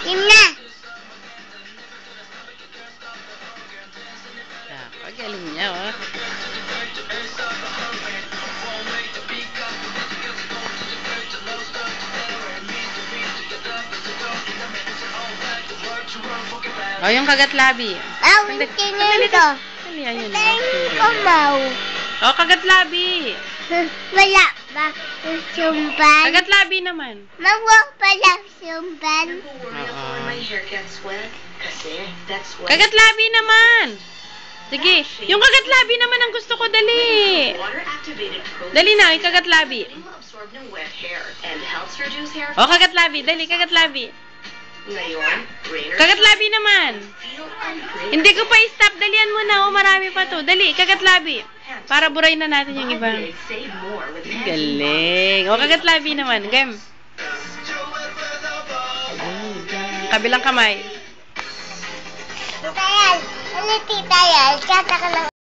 Yun na. Pagaling niya, oh. Oh, yung kagatlabi. Tingin ko. Dali, ayun. Tingin ko, Mau. Oh, kagatlabi. Wala ba sumban? Kagatlabi naman. Mawa pala sumban. Kagatlabi naman. Sige, yung kagatlabi naman ang gusto ko, dali. Dali na, yung kagatlabi. Oh, kagatlabi, dali, kagatlabi. Kagatlabi naman. Hindi ko pa i-stop, dalian mo na, oh, marami pa to. Dali, kagatlabi. Para buray na natin yung iba. Galing. O, kagatlabi naman. Game. Kabilang kamay. Titayal. Titayal. Kata ka lang